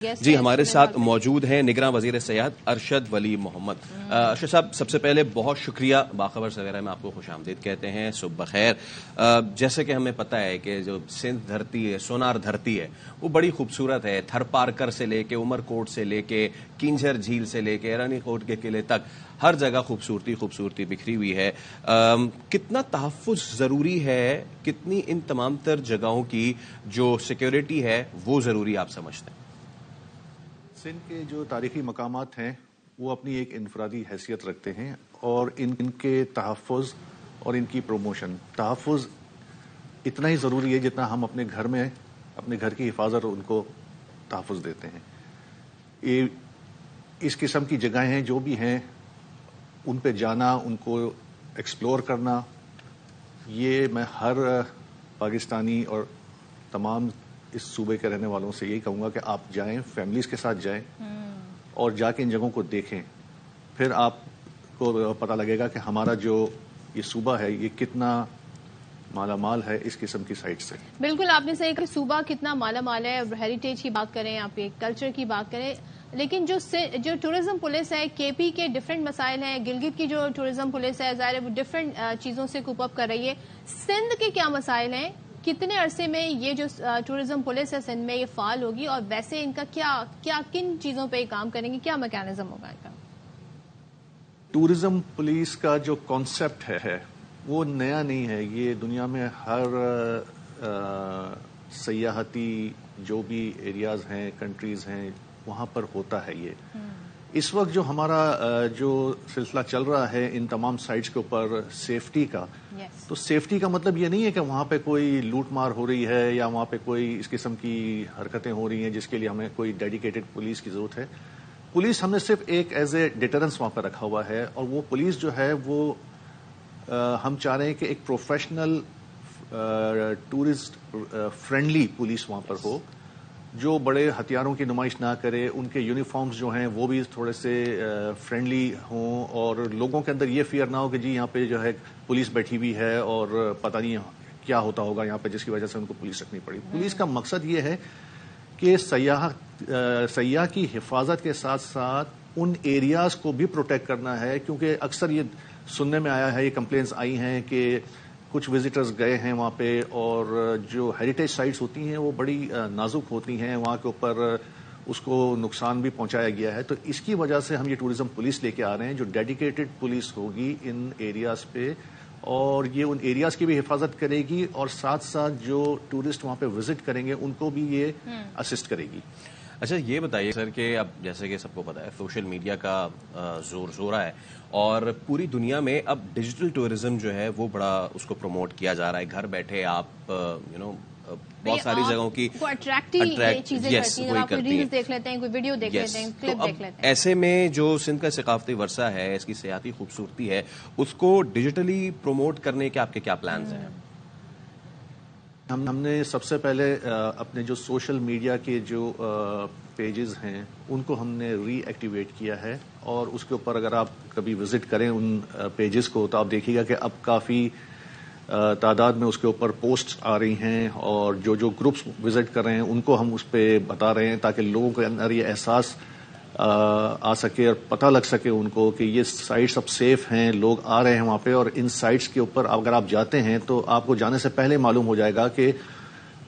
جی ہمارے ساتھ موجود ہیں نگراں وزیر سیاحت ارشد ولی محمد۔ ارشد صاحب سب سے پہلے بہت شکریہ، باخبر سویرا میں آپ کو خوش آمدید کہتے ہیں، صبح بخیر۔ جیسے کہ ہمیں پتہ ہے کہ جو سندھ دھرتی ہے، سونار دھرتی ہے، وہ بڑی خوبصورت ہے، تھر پارکر سے لے کے عمر کوٹ سے لے کے کینجھر جھیل سے لے کے رانی کوٹ کے قلعے تک ہر جگہ خوبصورتی بکھری ہوئی ہے۔ کتنا تحفظ ضروری ہے، کتنی ان تمام تر جگہوں کی جو سیکیورٹی ہے وہ ضروری آپ سمجھتے ہیں؟ سندھ کے جو تاریخی مقامات ہیں وہ اپنی ایک انفرادی حیثیت رکھتے ہیں، اور ان کے تحفظ اور ان کی پروموشن، تحفظ اتنا ہی ضروری ہے جتنا ہم اپنے گھر میں اپنے گھر کی حفاظت اور ان کو تحفظ دیتے ہیں۔ یہ اس قسم کی جگہیں ہیں جو بھی ہیں، ان پہ جانا، ان کو ایکسپلور کرنا، یہ میں ہر پاکستانی اور تمام اس صوبے کے رہنے والوں سے یہی کہوں گا کہ آپ جائیں، فیملیز کے ساتھ جائیں اور جا کے ان جگہوں کو دیکھیں، پھر آپ کو پتہ لگے گا کہ ہمارا جو یہ صوبہ ہے یہ کتنا مالا مال ہے اس قسم کی سائٹ سے۔ بالکل آپ نے صحیح کہ صوبہ کتنا مالا مال ہے، ہیریٹیج کی بات کریں، آپ کلچر کی بات کریں، لیکن جو ٹورزم پولیس ہے، کے پی کے ڈفرینٹ مسائل ہیں، گلگت کی جو ٹورزم پولیس ہے ظاہر ہے وہ ڈفرینٹ چیزوں سے کوپ اپ کر رہی ہے۔ سندھ کے کیا مسائل ہیں؟ کتنے عرصے میں یہ جو ٹورزم پولیس ہے سندھ میں یہ فعال ہوگی، اور ویسے ان کا کیا کن چیزوں پہ کام کریں گے، کیا میکانزم ہوگا ان کا؟ ٹورزم پولیس کا جو کانسیپٹ ہے وہ نیا نہیں ہے، یہ دنیا میں ہر سیاحتی جو بھی ایریاز ہیں، کنٹریز ہیں، وہاں پر ہوتا ہے یہ۔ اس وقت جو ہمارا جو سلسلہ چل رہا ہے ان تمام سائٹس کے اوپر سیفٹی کا، تو سیفٹی کا مطلب یہ نہیں ہے کہ وہاں پہ کوئی لوٹ مار ہو رہی ہے یا وہاں پہ کوئی اس قسم کی حرکتیں ہو رہی ہیں جس کے لیے ہمیں کوئی ڈیڈیکیٹڈ پولیس کی ضرورت ہے۔ پولیس ہم نے صرف ایک ایز اے ڈیٹرنس وہاں پہ رکھا ہوا ہے، اور وہ پولیس جو ہے وہ ہم چاہ رہے ہیں کہ ایک پروفیشنل ٹورسٹ فرینڈلی پولیس وہاں پر ہو، جو بڑے ہتھیاروں کی نمائش نہ کرے، ان کے یونیفارمز جو ہیں وہ بھی تھوڑے سے فرینڈلی ہوں، اور لوگوں کے اندر یہ فیئر نہ ہو کہ جی یہاں پہ جو ہے پولیس بیٹھی ہوئی ہے اور پتہ نہیں کیا ہوتا ہوگا یہاں پہ جس کی وجہ سے ان کو پولیس رکھنی پڑی۔ پولیس کا مقصد یہ ہے کہ سیاح کی حفاظت کے ساتھ ساتھ ان ایریاز کو بھی پروٹیکٹ کرنا ہے، کیونکہ اکثر یہ سننے میں آیا ہے، یہ کمپلینس آئی ہیں کہ کچھ وزٹرز گئے ہیں وہاں پہ، اور جو ہیریٹیج سائٹس ہوتی ہیں وہ بڑی نازک ہوتی ہیں، وہاں کے اوپر اس کو نقصان بھی پہنچایا گیا ہے۔ تو اس کی وجہ سے ہم یہ ٹورزم پولیس لے کے آ رہے ہیں جو ڈیڈیکیٹڈ پولیس ہوگی ان ایریاز پہ، اور یہ ان ایریاز کی بھی حفاظت کرے گی، اور ساتھ ساتھ جو ٹورسٹ وہاں پہ وزٹ کریں گے ان کو بھی یہ اسسٹ کرے گی۔ اچھا یہ بتائیے سر کہ اب جیسے کہ سب کو پتا ہے سوشل میڈیا کا زورہ ہے، اور پوری دنیا میں اب ڈیجیٹل ٹورزم جو ہے وہ بڑا اس کو پروموٹ کیا جا رہا ہے۔ گھر بیٹھے آپ بہت ساری جگہوں کی چیزیں کرتی ہیں، آپ ریلز دیکھ لیتے ہیں، کوئی ویڈیو دیکھ لیتے ہیں، کلپ دیکھ لیتے ہیں۔ ایسے میں جو سندھ کا ثقافتی ورثہ ہے، اس کی سیاحتی خوبصورتی ہے، اس کو ڈیجیٹلی پروموٹ کرنے کے آپ کے کیا پلانز ہیں؟ ہم نے سب سے پہلے اپنے جو سوشل میڈیا کے جو پیجز ہیں ان کو ہم نے ری ایکٹیویٹ کیا ہے، اور اس کے اوپر اگر آپ کبھی وزٹ کریں ان پیجز کو تو آپ دیکھیے گا کہ اب کافی تعداد میں اس کے اوپر پوسٹ آ رہی ہیں، اور جو گروپس وزٹ کر رہے ہیں ان کو ہم اس پہ بتا رہے ہیں تاکہ لوگوں کے اندر یہ احساس آ سکے اور پتہ لگ سکے ان کو کہ یہ سائٹس اب سیف ہیں، لوگ آ رہے ہیں وہاں پہ، اور ان سائٹس کے اوپر اگر آپ جاتے ہیں تو آپ کو جانے سے پہلے معلوم ہو جائے گا کہ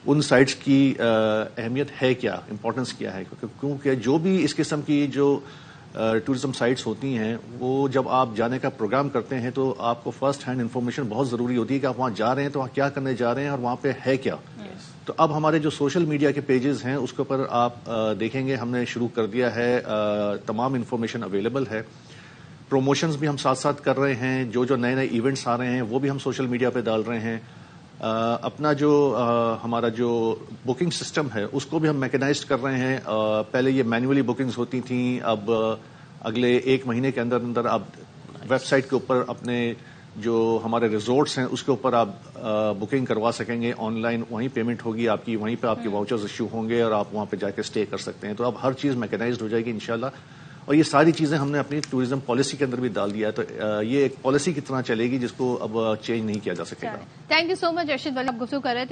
ان سائٹس کی اہمیت ہے کیا، امپورٹنس کیا ہے، کیونکہ جو بھی اس قسم کی جو ٹورزم سائٹس ہوتی ہیں وہ جب آپ جانے کا پروگرام کرتے ہیں تو آپ کو فرسٹ ہینڈ انفارمیشن بہت ضروری ہوتی ہے کہ آپ وہاں جا رہے ہیں تو وہاں کیا کرنے جا رہے ہیں اور وہاں پہ ہے کیا۔ تو اب ہمارے جو سوشل میڈیا کے پیجز ہیں اس کے اوپر آپ دیکھیں گے ہم نے شروع کر دیا ہے، تمام انفارمیشن اویلیبل ہے، پروموشنز بھی ہم ساتھ ساتھ کر رہے ہیں، جو نئے نئے ایونٹس آ رہے ہیں وہ بھی ہم سوشل میڈیا پہ ڈال رہے ہیں، اپنا جو ہمارا جو بکنگ سسٹم ہے اس کو بھی ہم میکنائزڈ کر رہے ہیں۔ پہلے یہ مینولی بکنگز ہوتی تھیں، اب اگلے ایک مہینے کے اندر اندر آپ ویب سائٹ کے اوپر اپنے جو ہمارے ریزورٹس ہیں اس کے اوپر آپ بکنگ کروا سکیں گے، آن لائن وہیں پیمنٹ ہوگی آپ کی، وہیں پہ آپ کے واؤچرز ایشو ہوں گے اور آپ وہاں پہ جا کے اسٹے کر سکتے ہیں۔ تو اب ہر چیز میکنائزڈ ہو جائے گی انشاءاللہ، اور یہ ساری چیزیں ہم نے اپنی ٹورزم پالیسی کے اندر بھی ڈال دیا ہے، تو یہ ایک پالیسی کی طرح چلے گی جس کو اب چینج نہیں کیا جا سکے گا۔ تھینک یو سو مچ ارشد ولی، آپ گفتگو کر رہے تھے۔